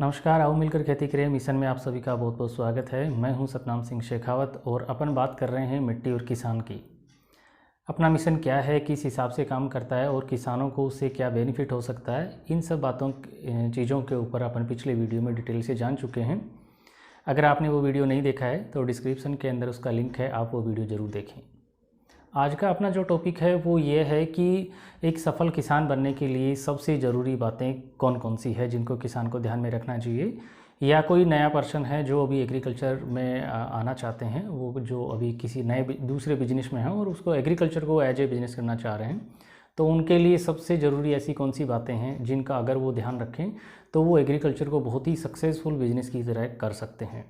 नमस्कार, आओ मिलकर खेती करें मिशन में आप सभी का बहुत बहुत स्वागत है। मैं हूं सतनाम सिंह शेखावत और अपन बात कर रहे हैं मिट्टी और किसान की। अपना मिशन क्या है, किस हिसाब से काम करता है और किसानों को उससे क्या बेनिफिट हो सकता है, इन सब चीज़ों के ऊपर अपन पिछले वीडियो में डिटेल से जान चुके हैं। अगर आपने वो वीडियो नहीं देखा है तो डिस्क्रिप्शन के अंदर उसका लिंक है, आप वो वीडियो ज़रूर देखें। आज का अपना जो टॉपिक है वो ये है कि एक सफल किसान बनने के लिए सबसे ज़रूरी बातें कौन कौन सी है जिनको किसान को ध्यान में रखना चाहिए, या कोई नया पर्सन है जो अभी एग्रीकल्चर में आना चाहते हैं, वो जो अभी किसी नए दूसरे बिजनेस में हैं और उसको एग्रीकल्चर को एज ए बिज़नेस करना चाह रहे हैं, तो उनके लिए सबसे ज़रूरी ऐसी कौन सी बातें हैं जिनका अगर वो ध्यान रखें तो वो एग्रीकल्चर को बहुत ही सक्सेसफुल बिजनेस की तरह कर सकते हैं।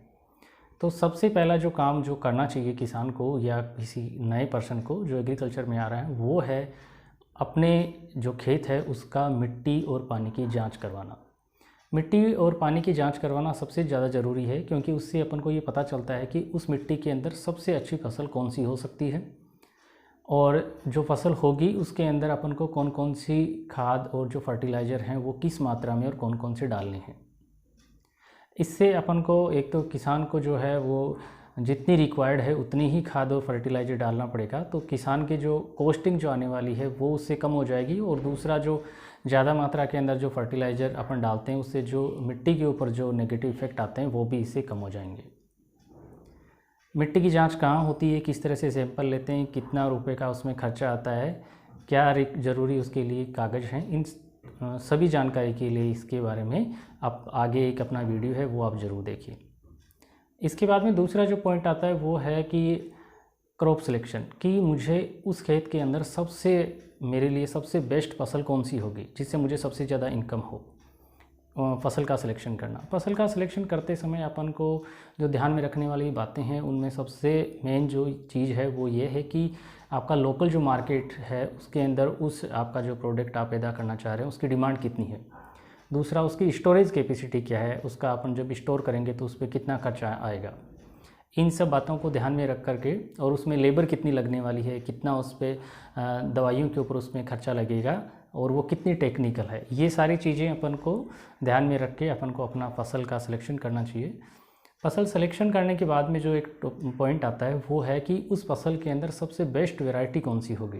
तो सबसे पहला जो काम जो करना चाहिए किसान को या किसी नए पर्सन को जो एग्रीकल्चर में आ रहा है वो है अपने जो खेत है उसका मिट्टी और पानी की जांच करवाना। मिट्टी और पानी की जांच करवाना सबसे ज़्यादा ज़रूरी है, क्योंकि उससे अपन को ये पता चलता है कि उस मिट्टी के अंदर सबसे अच्छी फसल कौन सी हो सकती है और जो फसल होगी उसके अंदर अपन को कौन कौन सी खाद और जो फर्टिलाइज़र हैं वो किस मात्रा में और कौन कौन से डालने हैं। इससे अपन को एक तो किसान को जो है वो जितनी रिक्वायर्ड है उतनी ही खाद और फर्टिलाइज़र डालना पड़ेगा, तो किसान की जो कॉस्टिंग जो आने वाली है वो उससे कम हो जाएगी। और दूसरा, जो ज़्यादा मात्रा के अंदर जो फर्टिलाइज़र अपन डालते हैं उससे जो मिट्टी के ऊपर जो नेगेटिव इफेक्ट आते हैं वो भी इससे कम हो जाएंगे। मिट्टी की जांच कहाँ होती है, किस तरह से सैंपल लेते हैं, कितना रुपए का उसमें खर्चा आता है, क्या ज़रूरी उसके लिए कागज़ हैं, इन सभी जानकारी के लिए इसके बारे में आप आगे एक अपना वीडियो है वो आप ज़रूर देखिए। इसके बाद में दूसरा जो पॉइंट आता है वो है कि क्रॉप सिलेक्शन, कि मुझे उस खेत के अंदर मेरे लिए सबसे बेस्ट फसल कौन सी होगी जिससे मुझे सबसे ज़्यादा इनकम हो। फसल का सिलेक्शन करना, फसल का सिलेक्शन करते समय अपन को जो ध्यान में रखने वाली बातें हैं उनमें सबसे मेन जो चीज़ है वो ये है कि आपका लोकल जो मार्केट है उसके अंदर उस आपका जो प्रोडक्ट आप पैदा करना चाह रहे हैं उसकी डिमांड कितनी है। दूसरा, उसकी स्टोरेज कैपेसिटी क्या है, उसका अपन जब स्टोर करेंगे तो उस पर कितना खर्चा आएगा। इन सब बातों को ध्यान में रख करके, और उसमें लेबर कितनी लगने वाली है, कितना उस पर दवाइयों के ऊपर उसमें खर्चा लगेगा और वो कितनी टेक्निकल है, ये सारी चीज़ें अपन को ध्यान में रख के अपन को अपना फसल का सिलेक्शन करना चाहिए। फसल सिलेक्शन करने के बाद में जो एक पॉइंट आता है वो है कि उस फसल के अंदर सबसे बेस्ट वैरायटी कौन सी होगी।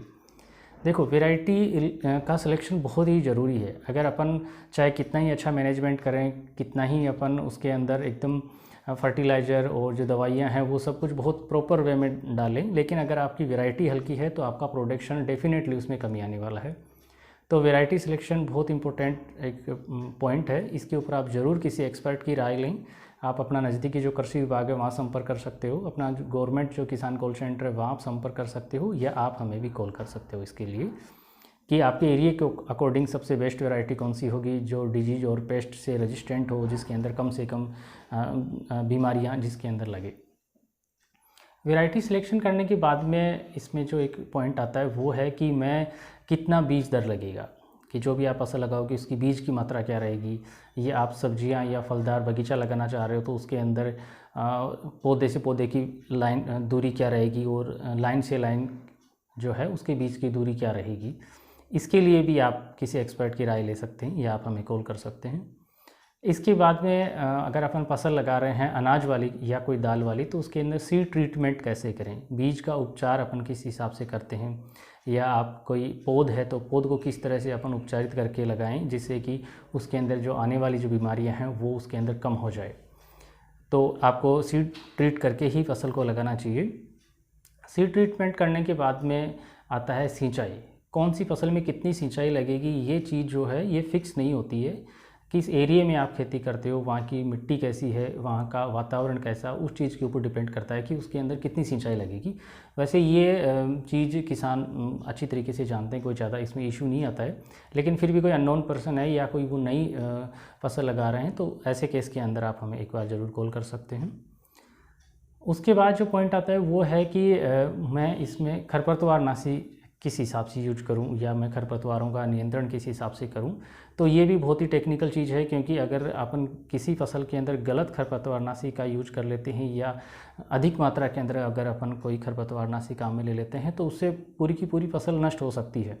देखो, वैरायटी का सिलेक्शन बहुत ही ज़रूरी है। अगर अपन चाहे कितना ही अच्छा मैनेजमेंट करें, कितना ही अपन उसके अंदर एकदम फर्टिलाइज़र और जो दवाइयाँ हैं वो सब कुछ बहुत प्रॉपर वे में डालें, लेकिन अगर आपकी वैरायटी हल्की है तो आपका प्रोडक्शन डेफिनेटली उसमें कमी आने वाला है। तो वैरायटी सिलेक्शन बहुत इंपॉर्टेंट एक पॉइंट है, इसके ऊपर आप ज़रूर किसी एक्सपर्ट की राय लें। आप अपना नज़दीकी जो कृषि विभाग है वहाँ संपर्क कर सकते हो, अपना जो गवर्नमेंट जो किसान कॉल सेंटर है वहाँ आप संपर्क कर सकते हो, या आप हमें भी कॉल कर सकते हो इसके लिए कि आपके एरिया के अकॉर्डिंग सबसे बेस्ट वैरायटी कौन सी होगी जो डिजीज और पेस्ट से रेजिस्टेंट हो, जिसके अंदर कम से कम बीमारियाँ जिसके अंदर लगे। वैरायटी सिलेक्शन करने के बाद में इसमें जो एक पॉइंट आता है वो है कि मैं कितना बीज दर लगेगा, कि जो भी आप फसल लगाओगे उसकी बीज की मात्रा क्या रहेगी। ये आप सब्जियां या फलदार बगीचा लगाना चाह रहे हो तो उसके अंदर पौधे से पौधे की लाइन दूरी क्या रहेगी और लाइन से लाइन जो है उसके बीच की दूरी क्या रहेगी। इसके लिए भी आप किसी एक्सपर्ट की राय ले सकते हैं या आप हमें कॉल कर सकते हैं। इसके बाद में अगर अपन फसल लगा रहे हैं अनाज वाली या कोई दाल वाली, तो उसके अंदर सीड ट्रीटमेंट कैसे करें, बीज का उपचार अपन किस हिसाब से करते हैं, या आप कोई पौध है तो पौध को किस तरह से अपन उपचारित करके लगाएं जिससे कि उसके अंदर जो आने वाली जो बीमारियां हैं वो उसके अंदर कम हो जाए। तो आपको सीड ट्रीट करके ही फसल को लगाना चाहिए। सीड ट्रीटमेंट करने के बाद में आता है सिंचाई। कौन सी फसल में कितनी सिंचाई लगेगी, ये चीज़ जो है ये फिक्स नहीं होती है। किस एरिया में आप खेती करते हो, वहाँ की मिट्टी कैसी है, वहाँ का वातावरण कैसा, उस चीज़ के ऊपर डिपेंड करता है कि उसके अंदर कितनी सिंचाई लगेगी। वैसे ये चीज़ किसान अच्छी तरीके से जानते हैं, कोई ज़्यादा इसमें इशू नहीं आता है, लेकिन फिर भी कोई अननोन पर्सन है या कोई वो नई फसल लगा रहे हैं तो ऐसे केस के अंदर आप हमें एक बार ज़रूर कॉल कर सकते हैं। उसके बाद जो पॉइंट आता है वो है कि मैं इसमें खरपतवारनाशी किस हिसाब से यूज करूं या मैं खरपतवारों का नियंत्रण किस हिसाब से करूं। तो ये भी बहुत ही टेक्निकल चीज़ है, क्योंकि अगर अपन किसी फसल के अंदर गलत खरपतवारनाशी का यूज कर लेते हैं या अधिक मात्रा के अंदर अगर अपन कोई खरपतवारनाशी काम में ले लेते हैं तो उससे पूरी की पूरी फसल नष्ट हो सकती है।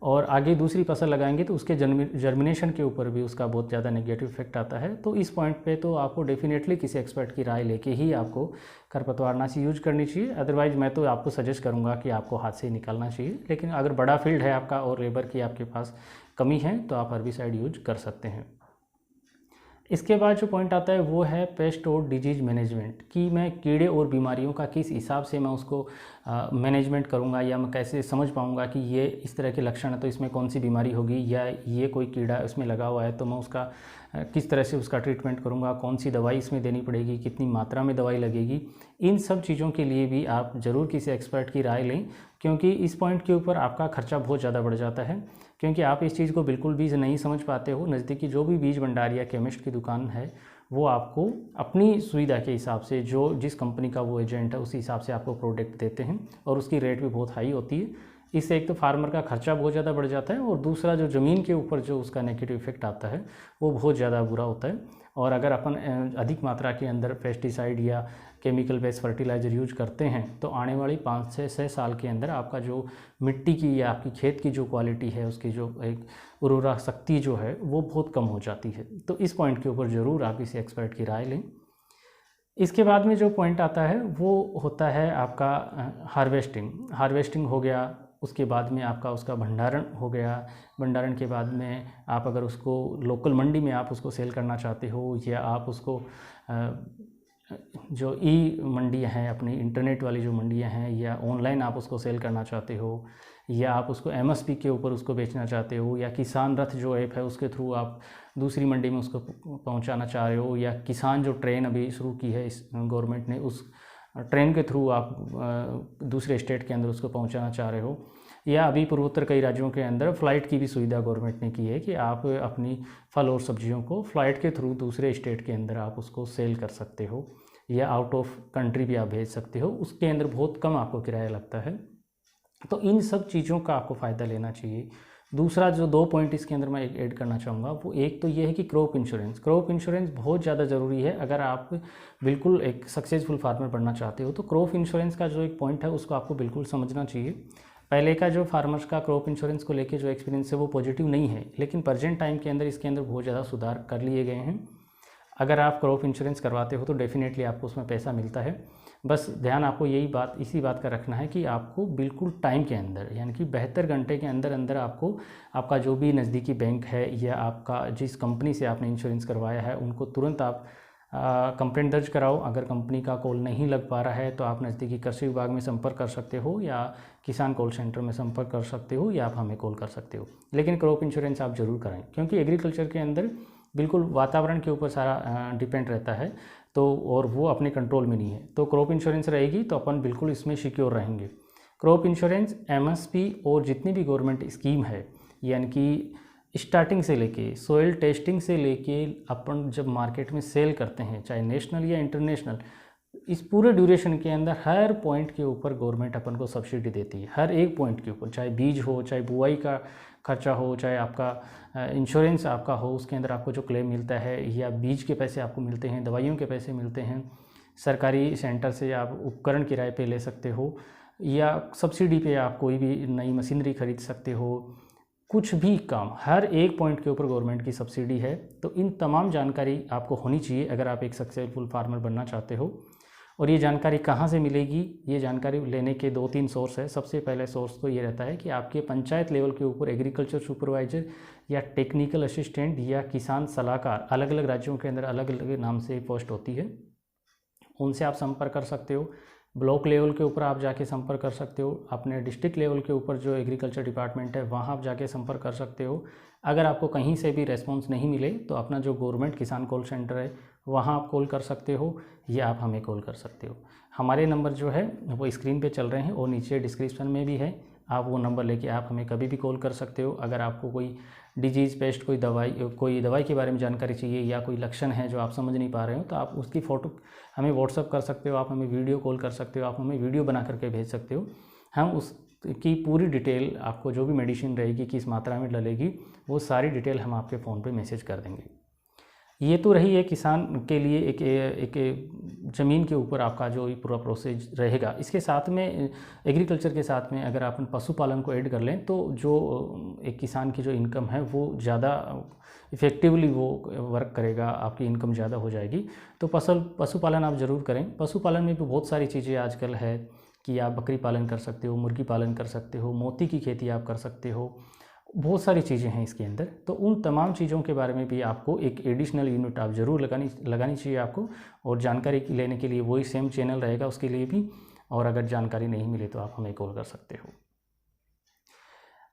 और आगे दूसरी फसल लगाएंगे तो उसके जर्मिनेशन के ऊपर भी उसका बहुत ज़्यादा नेगेटिव इफेक्ट आता है। तो इस पॉइंट पे तो आपको डेफिनेटली किसी एक्सपर्ट की राय लेके ही आपको खरपतवारनाशी यूज करनी चाहिए। अदरवाइज़ मैं तो आपको सजेस्ट करूँगा कि आपको हाथ से निकालना चाहिए। लेकिन अगर बड़ा फील्ड है आपका और लेबर की आपके पास कमी है तो आप हर्बिसाइड यूज कर सकते हैं। इसके बाद जो पॉइंट आता है वो है पेस्ट और डिजीज़ मैनेजमेंट, कि मैं कीड़े और बीमारियों का किस हिसाब से मैं उसको मैनेजमेंट करूँगा, या मैं कैसे समझ पाऊँगा कि ये इस तरह के लक्षण है तो इसमें कौन सी बीमारी होगी, या ये कोई कीड़ा इसमें लगा हुआ है तो मैं उसका किस तरह से उसका ट्रीटमेंट करूँगा, कौन सी दवाई इसमें देनी पड़ेगी, कितनी मात्रा में दवाई लगेगी। इन सब चीज़ों के लिए भी आप ज़रूर किसी एक्सपर्ट की राय लें, क्योंकि इस पॉइंट के ऊपर आपका खर्चा बहुत ज़्यादा बढ़ जाता है, क्योंकि आप इस चीज़ को बिल्कुल भी नहीं समझ पाते हो। नज़दीकी जो भी बीज भंडार या केमिस्ट की दुकान है वो आपको अपनी सुविधा के हिसाब से जो जिस कंपनी का वो एजेंट है उस हिसाब से आपको प्रोडक्ट देते हैं, और उसकी रेट भी बहुत हाई होती है। इससे एक तो फार्मर का खर्चा बहुत ज़्यादा बढ़ जाता है, और दूसरा जो ज़मीन के ऊपर जो उसका नेगेटिव इफेक्ट आता है वो बहुत ज़्यादा बुरा होता है। और अगर अपन अधिक मात्रा के अंदर पेस्टिसाइड या केमिकल बेस्ड फर्टिलाइज़र यूज करते हैं तो आने वाली 5 से 6 साल के अंदर आपका जो मिट्टी की या आपकी खेत की जो क्वालिटी है, उसकी जो एक उर्वरा शक्ति जो है वो बहुत कम हो जाती है। तो इस पॉइंट के ऊपर ज़रूर आप किसी एक्सपर्ट की राय लें। इसके बाद में जो पॉइंट आता है वो होता है आपका हार्वेस्टिंग हो गया। उसके बाद में आपका उसका भंडारण हो गया। भंडारण के बाद में आप अगर उसको लोकल मंडी में आप उसको सेल करना चाहते हो, या आप उसको जो ई मंडियाँ हैं अपनी इंटरनेट वाली जो मंडियाँ हैं, या ऑनलाइन आप उसको सेल करना चाहते हो, या आप उसको एमएसपी के ऊपर उसको बेचना चाहते हो, या किसान रथ जो ऐप है उसके थ्रू आप दूसरी मंडी में उसको पहुंचाना चाह रहे हो, या किसान जो ट्रेन अभी शुरू की है इस गवर्नमेंट ने, उस ट्रेन के थ्रू आप दूसरे स्टेट के अंदर उसको पहुंचाना चाह रहे हो, या अभी पूर्वोत्तर कई राज्यों के अंदर फ़्लाइट की भी सुविधा गवर्नमेंट ने की है कि आप अपनी फल और सब्जियों को फ़्लाइट के थ्रू दूसरे स्टेट के अंदर आप उसको सेल कर सकते हो, या आउट ऑफ कंट्री भी आप भेज सकते हो। उसके अंदर बहुत कम आपको किराया लगता है। तो इन सब चीज़ों का आपको फ़ायदा लेना चाहिए। दूसरा जो 2 पॉइंट इसके अंदर मैं ऐड करना चाहूँगा वो एक तो ये है कि क्रॉप इंश्योरेंस बहुत ज़्यादा ज़रूरी है। अगर आप बिल्कुल एक सक्सेसफुल फार्मर बनना चाहते हो तो क्रॉप इंश्योरेंस का जो एक पॉइंट है उसको आपको बिल्कुल समझना चाहिए। पहले का जो फार्मर्स का क्रॉप इंश्योरेंस को लेके जो एक्सपीरियंस है वो पॉजिटिव नहीं है, लेकिन प्रेजेंट टाइम के अंदर इसके अंदर बहुत ज़्यादा सुधार कर लिए गए हैं। अगर आप क्रॉप इंश्योरेंस करवाते हो तो डेफिनेटली आपको उसमें पैसा मिलता है। बस ध्यान आपको इसी बात का रखना है कि आपको बिल्कुल टाइम के अंदर, यानी कि 72 घंटे के अंदर अंदर आपको आपका जो भी नज़दीकी बैंक है या आपका जिस कंपनी से आपने इंश्योरेंस करवाया है उनको तुरंत आप कंप्लेंट दर्ज कराओ। अगर कंपनी का कॉल नहीं लग पा रहा है तो आप नज़दीकी कृषि विभाग में संपर्क कर सकते हो, या किसान कॉल सेंटर में संपर्क कर सकते हो, या आप हमें कॉल कर सकते हो। लेकिन क्रॉप इंश्योरेंस आप ज़रूर कराएं, क्योंकि एग्रीकल्चर के अंदर बिल्कुल वातावरण के ऊपर सारा डिपेंड रहता है, तो और वो अपने कंट्रोल में नहीं है। तो क्रॉप इंश्योरेंस रहेगी तो अपन बिल्कुल इसमें सिक्योर रहेंगे। क्रॉप इंश्योरेंस, एमएसपी और जितनी भी गवर्नमेंट स्कीम है, यानी कि स्टार्टिंग से लेके सोइल टेस्टिंग से लेके अपन जब मार्केट में सेल करते हैं, चाहे नेशनल या इंटरनेशनल, इस पूरे ड्यूरेशन के अंदर हर पॉइंट के ऊपर गवर्नमेंट अपन को सब्सिडी देती है। हर एक पॉइंट के ऊपर, चाहे बीज हो, चाहे बुआई का खर्चा हो, चाहे आपका इंश्योरेंस आपका हो, उसके अंदर आपको जो क्लेम मिलता है, या बीज के पैसे आपको मिलते हैं, दवाइयों के पैसे मिलते हैं, सरकारी सेंटर से आप उपकरण किराए पे ले सकते हो, या सब्सिडी पे आप कोई भी नई मशीनरी खरीद सकते हो। कुछ भी काम, हर एक पॉइंट के ऊपर गवर्नमेंट की सब्सिडी है। तो इन तमाम जानकारी आपको होनी चाहिए अगर आप एक सक्सेसफुल फार्मर बनना चाहते हो। और ये जानकारी कहाँ से मिलेगी? ये जानकारी लेने के 2-3 सोर्स है। सबसे पहले सोर्स तो ये रहता है कि आपके पंचायत लेवल के ऊपर एग्रीकल्चर सुपरवाइजर या टेक्निकल असिस्टेंट या किसान सलाहकार, अलग अलग राज्यों के अंदर अलग अलग नाम से पोस्ट होती है, उनसे आप संपर्क कर सकते हो। ब्लॉक लेवल के ऊपर आप जाके संपर्क कर सकते हो। अपने डिस्ट्रिक्ट लेवल के ऊपर जो एग्रीकल्चर डिपार्टमेंट है वहाँ आप जाके संपर्क कर सकते हो। अगर आपको कहीं से भी रेस्पॉन्स नहीं मिले तो अपना जो गवर्नमेंट किसान कॉल सेंटर है वहाँ आप कॉल कर सकते हो, या आप हमें कॉल कर सकते हो। हमारे नंबर जो है वो स्क्रीन पे चल रहे हैं और नीचे डिस्क्रिप्शन में भी है। आप वो नंबर लेके आप हमें कभी भी कॉल कर सकते हो। अगर आपको कोई डिजीज़, पेस्ट, कोई दवाई के बारे में जानकारी चाहिए, या कोई लक्षण है जो आप समझ नहीं पा रहे हो, तो आप उसकी फ़ोटो हमें व्हाट्सअप कर सकते हो, आप हमें वीडियो कॉल कर सकते हो, आप हमें वीडियो बना करके भेज सकते हो। हम उसकी पूरी डिटेल, आपको जो भी मेडिसिन रहेगी, किस मात्रा में डलेगी, वो सारी डिटेल हम आपके फ़ोन पे मैसेज कर देंगे। ये तो रही है किसान के लिए एक ज़मीन के ऊपर आपका जो ये पूरा प्रोसेस रहेगा। इसके साथ में एग्रीकल्चर के साथ में अगर अपन पशुपालन को ऐड कर लें तो जो एक किसान की जो इनकम है वो ज़्यादा इफ़ेक्टिवली वो वर्क करेगा, आपकी इनकम ज़्यादा हो जाएगी। तो पशुपालन आप ज़रूर करें। पशुपालन में भी बहुत सारी चीज़ें आजकल है कि आप बकरी पालन कर सकते हो, मुर्गी पालन कर सकते हो, मोती की खेती आप कर सकते हो, बहुत सारी चीज़ें हैं इसके अंदर। तो उन तमाम चीज़ों के बारे में भी आपको एक एडिशनल यूनिट आप ज़रूर लगानी चाहिए आपको। और जानकारी लेने के लिए वही सेम चैनल रहेगा उसके लिए भी। और अगर जानकारी नहीं मिले तो आप हमें कॉल कर सकते हो।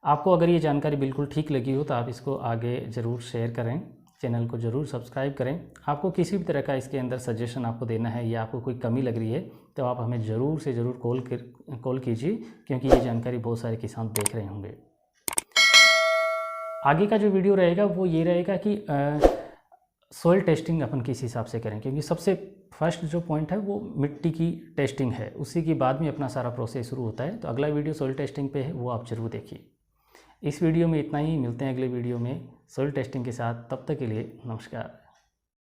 आपको अगर ये जानकारी बिल्कुल ठीक लगी हो तो आप इसको आगे ज़रूर शेयर करें, चैनल को ज़रूर सब्सक्राइब करें। आपको किसी भी तरह का इसके अंदर सजेशन आपको देना है या आपको कोई कमी लग रही है तो आप हमें ज़रूर से ज़रूर कॉल कीजिए, क्योंकि ये जानकारी बहुत सारे किसान देख रहे होंगे। आगे का जो वीडियो रहेगा वो ये रहेगा कि सॉइल टेस्टिंग अपन किस हिसाब से करें, क्योंकि सबसे फर्स्ट जो पॉइंट है वो मिट्टी की टेस्टिंग है, उसी के बाद में अपना सारा प्रोसेस शुरू होता है। तो अगला वीडियो सॉइल टेस्टिंग पे है, वो आप ज़रूर देखिए। इस वीडियो में इतना ही, मिलते हैं अगले वीडियो में सॉइल टेस्टिंग के साथ। तब तक के लिए नमस्कार।